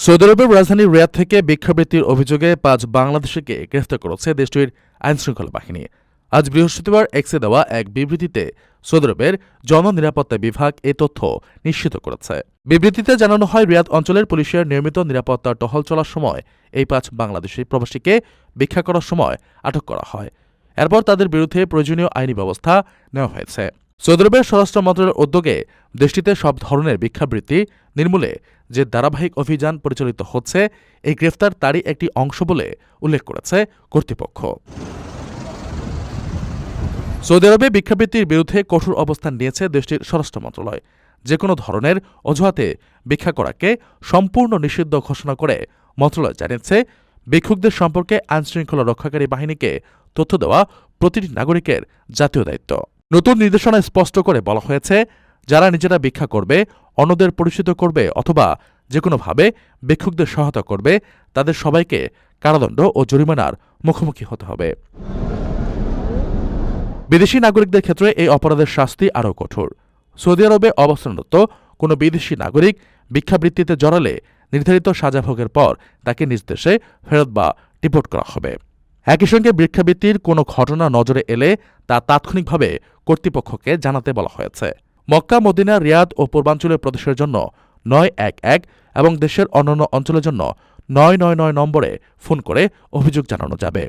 Saudi আরবের রাজধানী রিয়াদ থেকে ভিক্ষাবৃত্তির অভিযোগে ৫ বাংলাদেশিকে গ্রেফতার করেছে দেশটির আইনশৃঙ্খলা বাহিনী। আজ বৃহস্পতিবার এক্সে দেওয়া এক বিবৃতিতে সৌদি আরবের জননিরাপত্তা বিভাগ এ তথ্য নিশ্চিত করেছে। বিবৃতিতে জানানো হয়, রিয়াদ অঞ্চলের পুলিশের নিয়মিত নিরাপত্তা টহল চলার সময় এই ৫ বাংলাদেশি প্রবাসীকে ভিক্ষা করার সময় আটক করা হয়। এরপর তাদের বিরুদ্ধে প্রয়োজনীয় আইনি ব্যবস্থা নেওয়া হয়েছে। সৌদি আরবের স্বরাষ্ট্র মন্ত্রণালয়ের উদ্যোগে দেশটিতে সব ধরনের ভিক্ষাবৃত্তি নির্মূলে যে ধারাবাহিক অভিযান পরিচালিত হচ্ছে, এই গ্রেফতার তারই একটি অংশ বলে উল্লেখ করেছে কর্তৃপক্ষ। সৌদি আরবে ভিক্ষাবৃত্তির বিরুদ্ধে কঠোর অবস্থান নিয়েছে দেশটির স্বরাষ্ট্র মন্ত্রণালয়। যে কোনো ধরনের অজুহাতে ভিক্ষা করাকে সম্পূর্ণ নিষিদ্ধ ঘোষণা করে মন্ত্রণালয় জানিয়েছে, ভিক্ষুকদের সম্পর্কে আইনশৃঙ্খলা রক্ষাকারী বাহিনীকে তথ্য দেওয়া প্রতিটি নাগরিকের জাতীয় দায়িত্ব। নতুন নির্দেশনায় স্পষ্ট করে বলা হয়েছে, যারা নিজেরা ভিক্ষা করবে, অন্যদের পরিচিত করবে অথবা যে কোনোভাবে ভিক্ষুকদের সহায়তা করবে, তাদের সবাইকে কারাদণ্ড ও জরিমানার মুখোমুখি হতে হবে। বিদেশি নাগরিকদের ক্ষেত্রে এই অপরাধের শাস্তি আরও কঠোর। সৌদি আরবে অবস্থানরত কোনো বিদেশি নাগরিক ভিক্ষাবৃত্তিতে জড়ালে নির্ধারিত সাজা ভোগের পর তাকে নিজ দেশে ফেরত বা ডিপোর্ট করা হবে। একই সঙ্গে ভিক্ষাবৃত্তির কোনো ঘটনা নজরে এলে তা তাৎক্ষণিকভাবে কর্তৃপক্ষকে জানাতে বলা হয়েছে। মক্কা, মদিনা, রিয়াদ ও পূর্বাঞ্চলীয় প্রদেশের জন্য ৯১১ এবং দেশের অন্যান্য অঞ্চলের জন্য ৯৯৯ নম্বরে ফোন করে অভিযোগ জানানো যাবে।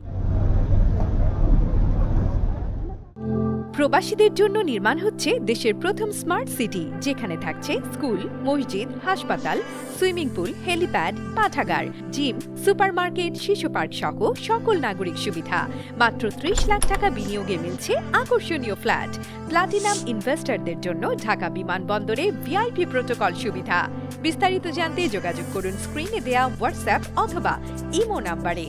প্রবাসীদের জন্য নির্মাণ হচ্ছে দেশের প্রথম স্মার্ট সিটি, যেখানে থাকছে স্কুল, মসজিদ, হাসপাতাল, সুইমিং পুল, হেলিপ্যাড, পাঠাগার, জিম, সুপারমার্কেট, শিশু পার্ক সহ সকল নাগরিক সুবিধা। মাত্র ৩০ লাখ টাকা বিনিয়োগে মিলছে আকর্ষণীয় ফ্ল্যাট। প্লাটিনাম ইনভেস্টরদের জন্য ঢাকা বিমানবন্দরে ভিআইপি প্রোটোকল সুবিধা। বিস্তারিত জানতে যোগাযোগ করুন স্ক্রিনে দেয়া হোয়াটসঅ্যাপ অথবা ইমো নাম্বারে।